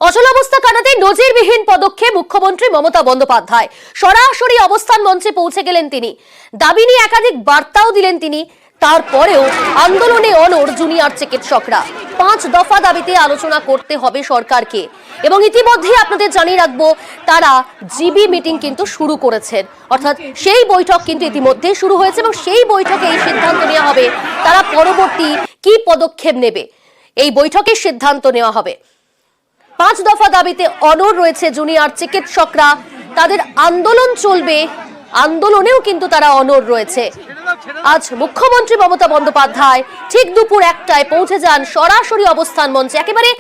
অচলাবস্থা কাটাতে নজিরবিহীন পদক্ষেপ মুখ্যমন্ত্রী মমতা বন্দ্যোপাধ্যায়। সরাসরি অবস্থান মঞ্চে পৌঁছে গেলেন তিনি। দাবি নিয়ে একাধিক বার্তাও দিলেন তিনি। তারপরেও আন্দোলনে অনড় জুনিয়র চিকিৎসকরা। 5 দফা দাবিতে আলোচনা করতে হবে সরকারকে। এবং ইতিমধ্যে আপনাদের জানিয়ে রাখবো, তারা জিবি মিটিং কিন্তু শুরু করেছেন, অর্থাৎ সেই বৈঠক কিন্তু ইতিমধ্যে শুরু হয়েছে এবং সেই বৈঠকে এই সিদ্ধান্ত নেওয়া হবে তারা পরবর্তী কি পদক্ষেপ নেবে। এই বৈঠকে সিদ্ধান্ত নেওয়া হবে। 5 দফা দাবিতে অনড় রয়েছে জুনিয়র চিকিৎসকরা। তাদের আন্দোলন চলবে, আন্দোলনেও কিন্তু তারা অনড় রয়েছে। আজ মুখ্যমন্ত্রী মমতা বন্দ্যোপাধ্যায় ঠিক দুপুর 1টায় পৌঁছে যান সরাসরি অবস্থান মঞ্চে। একেবারে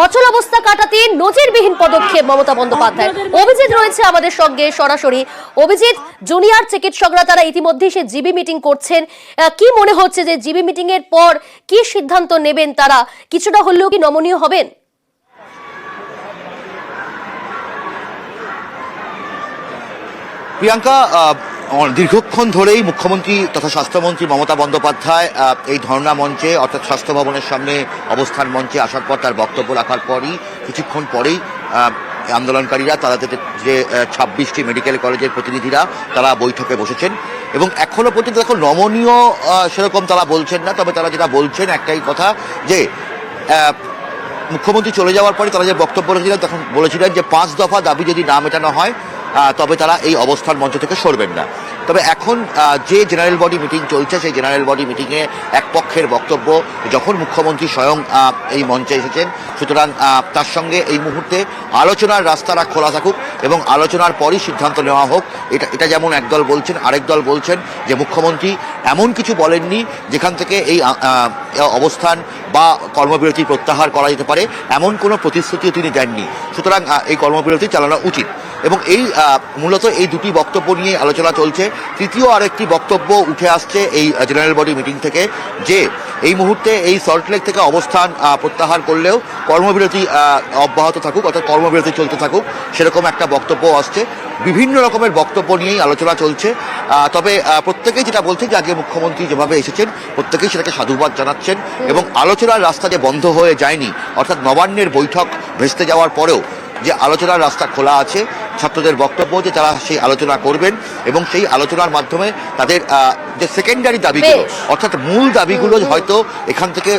অচল অবস্থা কাটাতে নজিরবিহীন পদক্ষেপ মমতা বন্দ্যোপাধ্যায়। অভিজিৎ রয়েছে আমাদের সঙ্গে সরাসরি। অভিজিৎ, জুনিয়র চিকিৎসকরা তারা ইতিমধ্যে সে জিবি মিটিং করছেন। কি মনে হচ্ছে যে জিবি মিটিং এর পর কি সিদ্ধান্ত নেবেন তারা? কিছুটা হলেও কি নমনীয় হবেন? প্রিয়াঙ্কা, দীর্ঘক্ষণ ধরেই মুখ্যমন্ত্রী তথা স্বাস্থ্যমন্ত্রী মমতা বন্দ্যোপাধ্যায় এই ধর্ণা মঞ্চে অর্থাৎ স্বাস্থ্য ভবনের সামনে অবস্থান মঞ্চে আসার পর তার বক্তব্য রাখার পরই কিছুক্ষণ পরেই আন্দোলনকারীরা তাদের যে 26টি মেডিকেল কলেজের প্রতিনিধিরা তারা বৈঠকে বসেছেন এবং এখনো পর্যন্ত দেখো নমনীয় সেরকম তারা বলছেন না। তবে তারা যেটা বলছেন একটাই কথা, যে মুখ্যমন্ত্রী চলে যাওয়ার পরে তারা যে বক্তব্য রেখেছিলেন তখন বলেছিলেন যে 5 দফা দাবি যদি না মেটানো হয় তবে তারা এই অবস্থান মঞ্চ থেকে সরবেন না। তবে এখন যে জেনারেল বডি মিটিং চলছে সেই জেনারেল বডি মিটিংয়ে এক পক্ষের বক্তব্য, যখন মুখ্যমন্ত্রী স্বয়ং এই মঞ্চে এসেছেন সুতরাং তার সঙ্গে এই মুহূর্তে আলোচনার রাস্তাটা খোলা থাকুক এবং আলোচনার পরই সিদ্ধান্ত নেওয়া হোক। এটা যেমন একদল বলছেন, আরেক দল বলছেন যে মুখ্যমন্ত্রী এমন কিছু বলেননি যেখান থেকে এই অবস্থান বা কর্মবিরতি প্রত্যাহার করা যেতে পারে, এমন কোনো প্রতিশ্রুতিও তিনি দেননি। সুতরাং এই কর্মবিরতি চালানো উচিত এবং এই মূলত এই দুটি বক্তব্য নিয়ে আলোচনা চলছে। তৃতীয় আরেকটি বক্তব্য উঠে আসছে এই জেনারেল বডি মিটিং থেকে, যে এই মুহূর্তে এই সল্টলেক থেকে অবস্থান প্রত্যাহার করলেও কর্মবিরতি অব্যাহত থাকুক, অর্থাৎ কর্মবিরতি চলতে থাকুক, সেরকম একটা বক্তব্য আসছে। বিভিন্ন রকমের বক্তব্য নিয়েই আলোচনা চলছে। তবে প্রত্যেকেই যেটা বলছে যে আজকে মুখ্যমন্ত্রী যেভাবে এসেছেন প্রত্যেকেই সেটাকে সাধুবাদ জানাচ্ছেন এবং আলোচনার রাস্তা যে বন্ধ হয়ে যায়নি, অর্থাৎ নবান্নের বৈঠক ভেস্তে যাওয়ার পরেও যে আলোচনার রাস্তা খোলা আছে, ছাত্রদের বক্তব্য যে তারা সেই আলোচনা করবেন এবং সেই আলোচনার মাধ্যমে তাদের যে সেকেন্ডারি দাবিগুলো অর্থাৎ মূল দাবিগুলো হয়তো এখান থেকে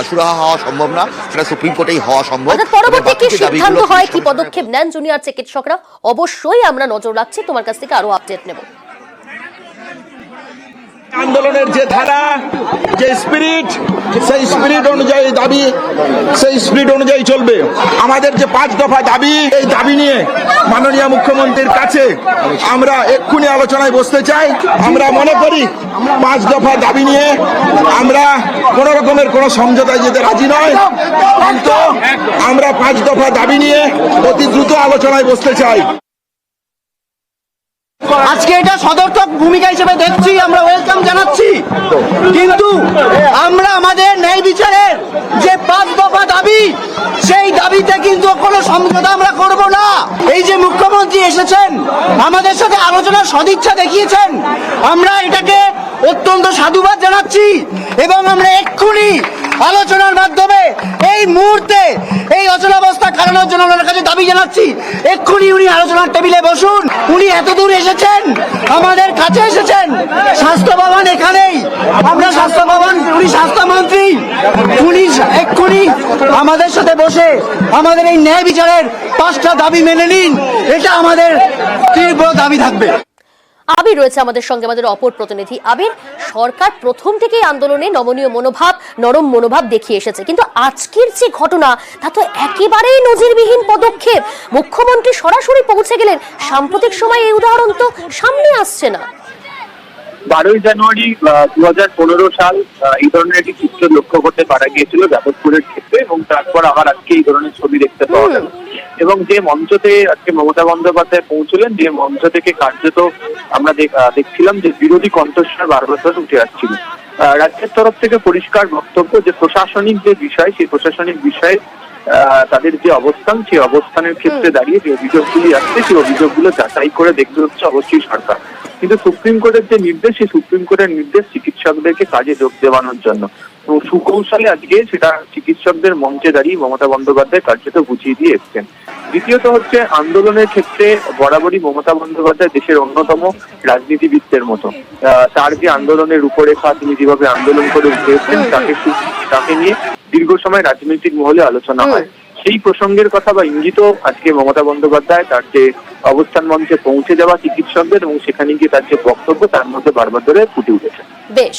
সুরাহা হওয়া সম্ভব না, সেটা সুপ্রিম কোর্টেই হওয়া সম্ভব। পরবর্তী কি সিদ্ধান্ত হয়, কি পদক্ষেপ নেন জুনিয়র চিকিৎসকরা, অবশ্যই আমরা নজর রাখছি। তোমার কাছ থেকে আরো আপডেট নেব। আন্দোলনের যে ধারা, যে স্পিরিট, সেই স্পিরিট অনুযায়ী দাবি, সেই স্পিরিট অনুযায়ী চলবে। আমাদের যে 5 দফা দাবি, এই দাবি নিয়ে মাননীয় মুখ্যমন্ত্রীর কাছে আমরা এক্ষুনি আলোচনায় বসতে চাই। আমরা মনে করি 5 দফা দাবি নিয়ে আমরা কোন রকমের কোন সমঝোতায় যেতে রাজি নয়, কিন্তু আমরা 5 দফা দাবি নিয়ে অতি দ্রুত আলোচনায় বসতে চাই। আজকে এটা সদর্থক ভূমিকা হিসেবে দেখছি, আমরা ওয়েলকাম জানাচ্ছি, কিন্তু আমরা আমাদের ন্যায় বিচারের যে 5 দফা দাবি, সেই দাবিতে কিন্তু কোনো সমঝোতা আমরা করব না। এই যে মুখ্যমন্ত্রী এসেছেন আমাদের সাথে আলোচনার সদিচ্ছা দেখিয়েছেন, আমরা এটাকে অত্যন্ত সাধুবাদ জানাচ্ছি এবং আমরা এক্ষুনি আলোচনার মাধ্যমে এই মুহূর্তে এই অচলাবস্থা কাটানোর জন্য ওনার কাছে দাবি জানাচ্ছি। এক্ষুনি উনি আলোচনার টেবিলে বসুন। উনি এত দূর এসেছেন, আমাদের কাছে এসেছেন, স্বাস্থ্য ভবন এখানেই, আমরা স্বাস্থ্য ভবন, উনি স্বাস্থ্যমন্ত্রী, উনি এক্ষুনি আমাদের সাথে বসে আমাদের এই ন্যায় বিচারের 5টা দাবি মেনে নিন, এটা আমাদের তীব্র দাবি থাকবে। আবির রয়েছে আমাদের সঙ্গে, আমাদের অপর প্রতিনিধি। আবির, সরকার প্রথম থেকেই আন্দোলনে নমনীয় মনোভাব, নরম মনোভাব দেখিয়ে এসেছে, কিন্তু আজকের যে ঘটনা তা তো একেবারেই নজিরবিহীন পদক্ষেপ। মুখ্যমন্ত্রী সরাসরি পৌঁছে গেলেন, সাম্প্রতিক সময়ে এই উদাহরণ তো সামনে আসছে না। 12ই জানুয়ারি 2015 সাল এই ধরনের একটি চিত্র লক্ষ্য করতে পারা গিয়েছিল যাদবপুরের ক্ষেত্রে এবং তারপর আবার আজকে এই ধরনের ছবি দেখতে পাওয়া গেল। এবং যে মঞ্চতে আজকে মমতা বন্দ্যোপাধ্যায় পৌঁছলেন, যে মঞ্চ থেকে কার্যত আমরা দেখছিলাম যে বিরোধী কণ্ঠস্বর বারবার উঠে আসছিল। রাজ্যের তরফ থেকে পরিষ্কার বক্তব্য যে প্রশাসনিক যে বিষয়, সেই প্রশাসনিক বিষয়ে তাদের যে অবস্থান, সেই অবস্থানের ক্ষেত্রে দাঁড়িয়ে যে অভিযোগগুলি আসছে সেই অভিযোগগুলো যাচাই করে দেখতে হচ্ছে অবশ্যই সরকার। কিন্তু সুপ্রিম কোর্টের যে নির্দেশ, সেই সুপ্রিম কোর্টের নির্দেশ চিকিৎসকদেরকে কাজে যোগ দেওয়ানোর জন্য। এবং সুকৌশলে আজকে সেটা চিকিৎসকদের মঞ্চে দাঁড়িয়ে মমতা বন্দ্যোপাধ্যায় কার্যত বুঝিয়ে দিয়ে এসছেন। দ্বিতীয়ত হচ্ছে আন্দোলনের ক্ষেত্রে বরাবরই মমতা বন্দ্যোপাধ্যায় দেশের অন্যতম রাজনীতিবিদদের মতো। তার যে আন্দোলনের রূপরেখা, তিনি যেভাবে আন্দোলন করে উঠে এসেছেন, তাকে নিয়ে দীর্ঘ সময় রাজনৈতিক মহলে আলোচনা হয়। সেই প্রসঙ্গের কথা বা ইঙ্গিত আজকে মমতা বন্দ্যোপাধ্যায় তার যে অবস্থান মঞ্চে পৌঁছে যাওয়া চিকিৎসকদের এবং সেখানে গিয়ে তার যে বক্তব্য, তার মধ্যে বারবার ধরে ফুটে উঠেছে। বেশ।